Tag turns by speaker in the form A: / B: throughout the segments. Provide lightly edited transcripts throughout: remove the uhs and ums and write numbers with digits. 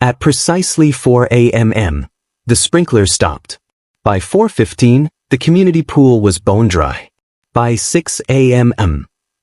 A: At precisely 4 a.m., the sprinkler stopped. By 4:15, the community pool was bone dry. By 6 a.m.,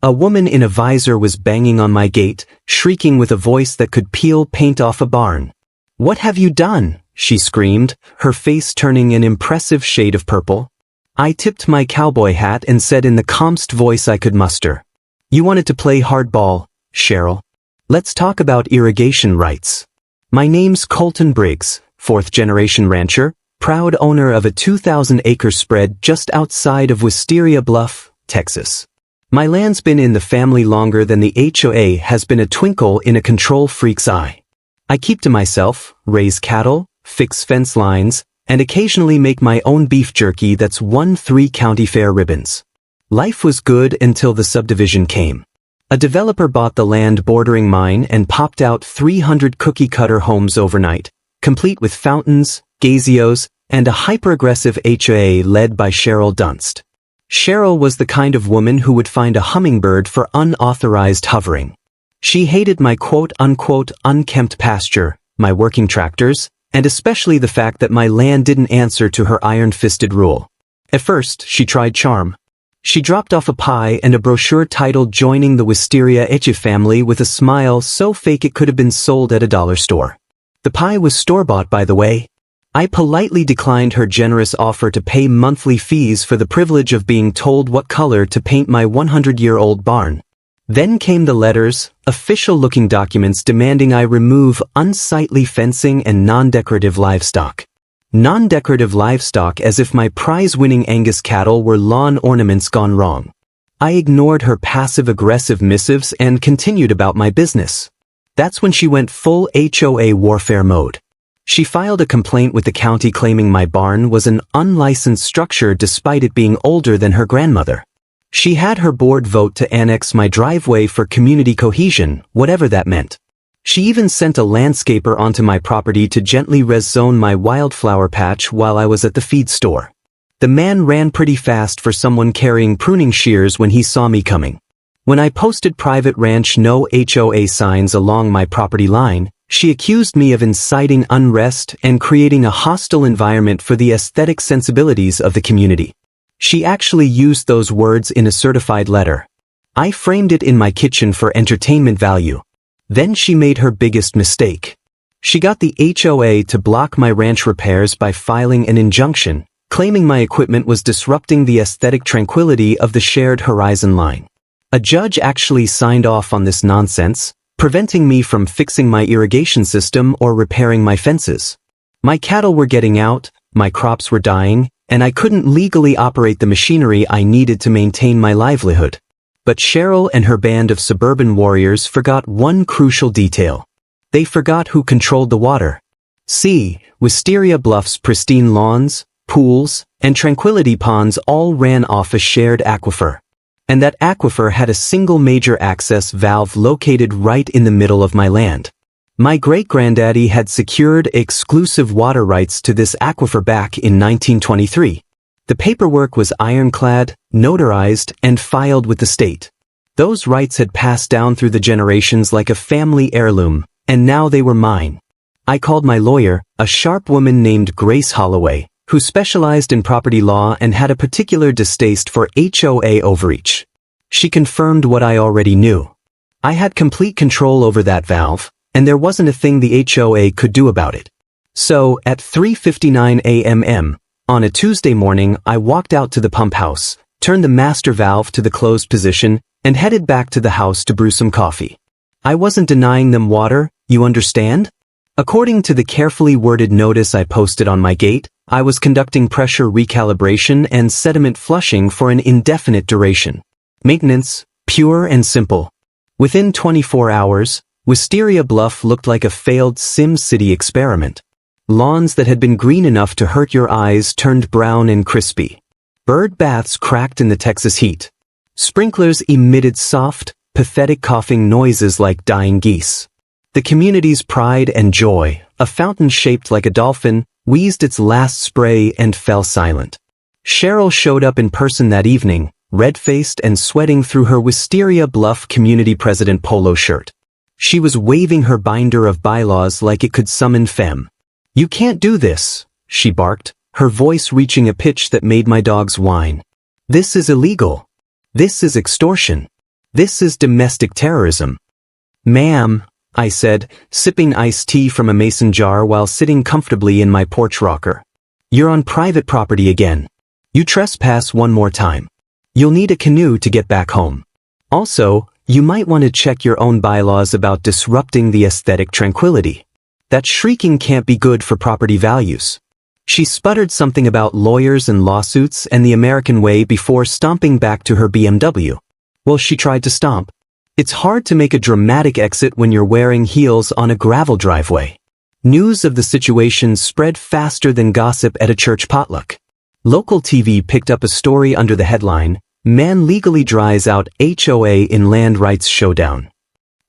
A: a woman in a visor was banging on my gate, shrieking with a voice that could peel paint off a barn. "What have you done?" she screamed, her face turning an impressive shade of purple. I tipped my cowboy hat and said in the calmest voice I could muster, "You wanted to play hardball, Cheryl. Let's talk about irrigation rights. My name's Colton Briggs, fourth-generation rancher, proud owner of a 2,000-acre spread just outside of Wisteria Bluff, Texas. My land's been in the family longer than the HOA has been a twinkle in a control freak's eye. I keep to myself, raise cattle, fix fence lines, and occasionally make my own beef jerky that's won 3 county fair ribbons. Life was good until the subdivision came. A developer bought the land bordering mine and popped out 300 cookie-cutter homes overnight, complete with fountains, gazeos, and a hyper-aggressive HOA led by Cheryl Dunst. Cheryl was the kind of woman who would find a hummingbird for unauthorized hovering. She hated my quote-unquote unkempt pasture, my working tractors, and especially the fact that my land didn't answer to her iron-fisted rule. At first, she tried charm. She dropped off a pie and a brochure titled Joining the Wisteria Eche Family with a smile so fake it could have been sold at a dollar store. The pie was store-bought, by the way. I politely declined her generous offer to pay monthly fees for the privilege of being told what color to paint my 100-year-old barn. Then came the letters, official-looking documents demanding I remove unsightly fencing and non-decorative livestock. Non-decorative livestock, as if my prize-winning Angus cattle were lawn ornaments gone wrong. I ignored her passive-aggressive missives and continued about my business. That's when she went full HOA warfare mode. She filed a complaint with the county claiming my barn was an unlicensed structure despite it being older than her grandmother. She had her board vote to annex my driveway for community cohesion, whatever that meant. She even sent a landscaper onto my property to gently res-zone my wildflower patch while I was at the feed store. The man ran pretty fast for someone carrying pruning shears when he saw me coming. When I posted private ranch no HOA signs along my property line, she accused me of inciting unrest and creating a hostile environment for the aesthetic sensibilities of the community. She actually used those words in a certified letter. I framed it in my kitchen for entertainment value. Then she made her biggest mistake. She got the HOA to block my ranch repairs by filing an injunction, claiming my equipment was disrupting the aesthetic tranquility of the shared horizon line. A judge actually signed off on this nonsense, preventing me from fixing my irrigation system or repairing my fences. My cattle were getting out, my crops were dying, and I couldn't legally operate the machinery I needed to maintain my livelihood. But Cheryl and her band of suburban warriors forgot one crucial detail. They forgot who controlled the water. See, Wisteria Bluff's pristine lawns, pools, and tranquility ponds all ran off a shared aquifer. And that aquifer had a single major access valve located right in the middle of my land. My great-granddaddy had secured exclusive water rights to this aquifer back in 1923. The paperwork was ironclad, notarized, and filed with the state. Those rights had passed down through the generations like a family heirloom, and now they were mine. I called my lawyer, a sharp woman named Grace Holloway, who specialized in property law and had a particular distaste for HOA overreach. She confirmed what I already knew. I had complete control over that valve, and there wasn't a thing the HOA could do about it. So, at 3:59 a.m., on a Tuesday morning, I walked out to the pump house, turned the master valve to the closed position, and headed back to the house to brew some coffee. I wasn't denying them water, you understand? According to the carefully worded notice I posted on my gate, I was conducting pressure recalibration and sediment flushing for an indefinite duration. Maintenance, pure and simple. Within 24 hours, Wisteria Bluff looked like a failed SimCity experiment. Lawns that had been green enough to hurt your eyes turned brown and crispy. Bird baths cracked in the Texas heat. Sprinklers emitted soft, pathetic coughing noises like dying geese. The community's pride and joy, a fountain shaped like a dolphin, wheezed its last spray and fell silent. Cheryl showed up in person that evening, red-faced and sweating through her Wisteria Bluff community president polo shirt. She was waving her binder of bylaws like it could summon Fem. "You can't do this," she barked, her voice reaching a pitch that made my dogs whine. "This is illegal. This is extortion. This is domestic terrorism." "Ma'am," I said, sipping iced tea from a mason jar while sitting comfortably in my porch rocker. "You're on private property again. You trespass one more time. You'll need a canoe to get back home. Also, you might want to check your own bylaws about disrupting the aesthetic tranquility. That shrieking can't be good for property values." She sputtered something about lawyers and lawsuits and the American way before stomping back to her BMW. Well, she tried to stomp. It's hard to make a dramatic exit when you're wearing heels on a gravel driveway. News of the situation spread faster than gossip at a church potluck. Local TV picked up a story under the headline, "Man legally dries out HOA in land rights showdown."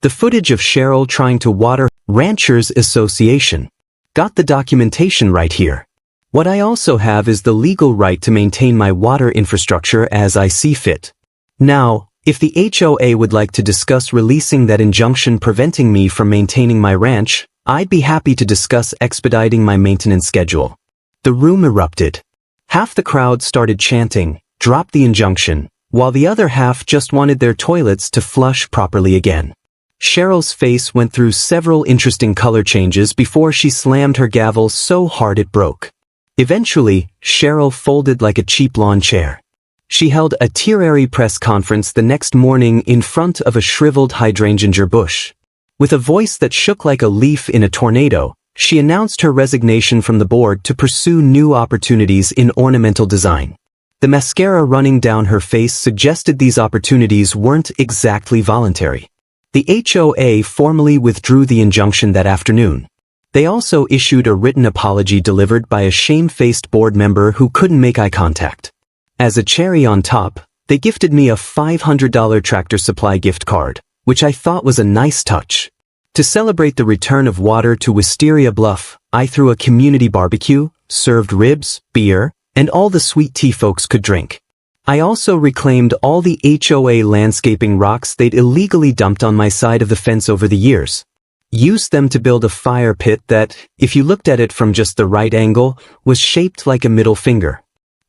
A: The footage of Cheryl trying to water Ranchers Association. Got the documentation right here. What I also have is the legal right to maintain my water infrastructure as I see fit. Now, if the HOA would like to discuss releasing that injunction preventing me from maintaining my ranch, I'd be happy to discuss expediting my maintenance schedule. The room erupted. Half the crowd started chanting, "Drop the injunction," while the other half just wanted their toilets to flush properly again. Cheryl's face went through several interesting color changes before she slammed her gavel so hard it broke. Eventually, Cheryl folded like a cheap lawn chair. She held a tearary press conference the next morning in front of a shriveled hydrangea bush. With a voice that shook like a leaf in a tornado, she announced her resignation from the board to pursue new opportunities in ornamental design. The mascara running down her face suggested these opportunities weren't exactly voluntary. The HOA formally withdrew the injunction that afternoon. They also issued a written apology delivered by a shame-faced board member who couldn't make eye contact. As a cherry on top, they gifted me a $500 Tractor Supply gift card, which I thought was a nice touch. To celebrate the return of water to Wisteria Bluff, I threw a community barbecue, served ribs, beer, and all the sweet tea folks could drink. I also reclaimed all the HOA landscaping rocks they'd illegally dumped on my side of the fence over the years. Used them to build a fire pit that, if you looked at it from just the right angle, was shaped like a middle finger.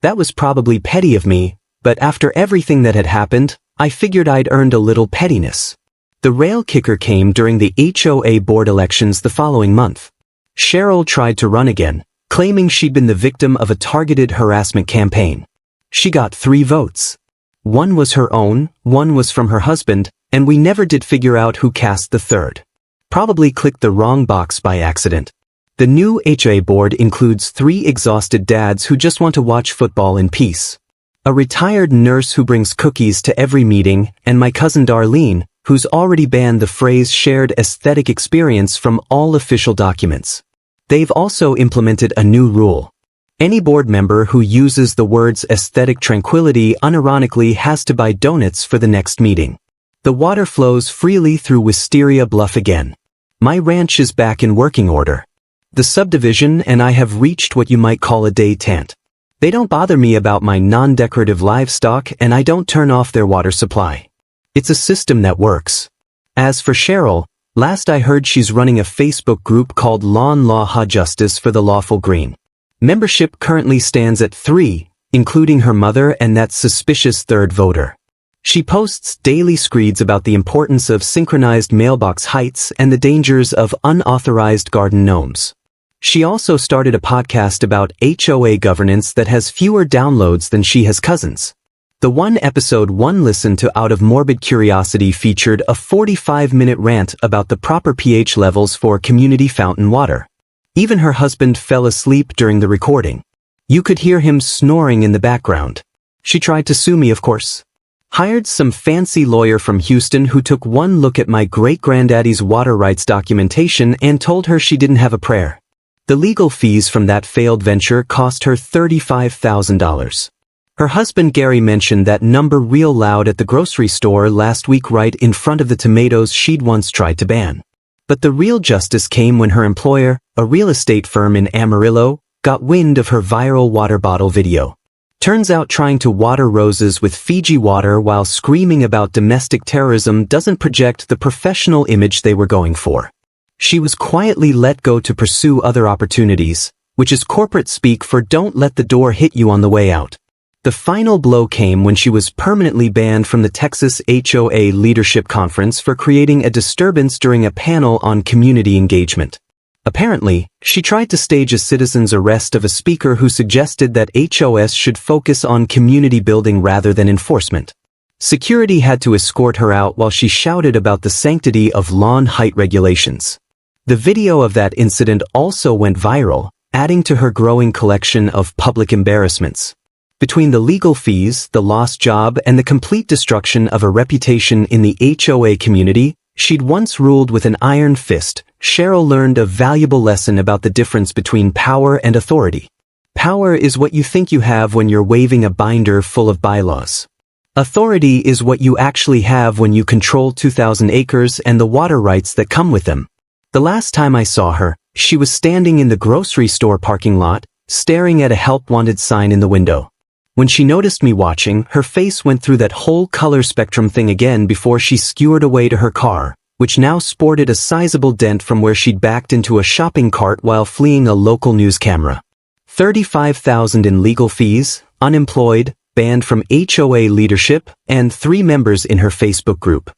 A: That was probably petty of me, but after everything that had happened, I figured I'd earned a little pettiness. The rail kicker came during the HOA board elections the following month. Cheryl tried to run again, claiming she'd been the victim of a targeted harassment campaign. She got 3 votes. One was her own, one was from her husband, and we never did figure out who cast the third. Probably clicked the wrong box by accident. The new HOA board includes 3 exhausted dads who just want to watch football in peace. A retired nurse who brings cookies to every meeting, and my cousin Darlene, who's already banned the phrase shared aesthetic experience from all official documents. They've also implemented a new rule. Any board member who uses the words aesthetic tranquility unironically has to buy donuts for the next meeting. The water flows freely through Wisteria Bluff again. My ranch is back in working order. The subdivision and I have reached what you might call a détente. They don't bother me about my non-decorative livestock and I don't turn off their water supply. It's a system that works. As for Cheryl, last I heard she's running a Facebook group called Lawn Law Ha Justice for the Lawful Green. Membership currently stands at 3, including her mother and that suspicious third voter. She posts daily screeds about the importance of synchronized mailbox heights and the dangers of unauthorized garden gnomes. She also started a podcast about HOA governance that has fewer downloads than she has cousins. The one episode one listened to out of morbid curiosity featured a 45-minute rant about the proper pH levels for community fountain water. Even her husband fell asleep during the recording. You could hear him snoring in the background. She tried to sue me, of course. Hired some fancy lawyer from Houston who took one look at my great-granddaddy's water rights documentation and told her she didn't have a prayer. The legal fees from that failed venture cost her $35,000. Her husband Gary mentioned that number real loud at the grocery store last week right in front of the tomatoes she'd once tried to ban. But the real justice came when her employer, a real estate firm in Amarillo, got wind of her viral water bottle video. Turns out trying to water roses with Fiji water while screaming about domestic terrorism doesn't project the professional image they were going for. She was quietly let go to pursue other opportunities, which is corporate speak for don't let the door hit you on the way out. The final blow came when she was permanently banned from the Texas HOA Leadership Conference for creating a disturbance during a panel on community engagement. Apparently, she tried to stage a citizen's arrest of a speaker who suggested that HOS should focus on community building rather than enforcement. Security had to escort her out while she shouted about the sanctity of lawn height regulations. The video of that incident also went viral, adding to her growing collection of public embarrassments. Between the legal fees, the lost job, and the complete destruction of her reputation in the HOA community, she'd once ruled with an iron fist. Cheryl learned a valuable lesson about the difference between power and authority. Power is what you think you have when you're waving a binder full of bylaws. Authority is what you actually have when you control 2,000 acres and the water rights that come with them. The last time I saw her, she was standing in the grocery store parking lot, staring at a help wanted sign in the window. When she noticed me watching, her face went through that whole color spectrum thing again before she skewered away to her car, which now sported a sizable dent from where she'd backed into a shopping cart while fleeing a local news camera. $35,000 in legal fees, unemployed, banned from HOA leadership, and 3 members in her Facebook group.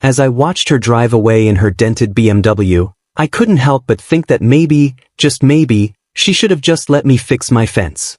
A: As I watched her drive away in her dented BMW, I couldn't help but think that maybe, just maybe, she should have just let me fix my fence.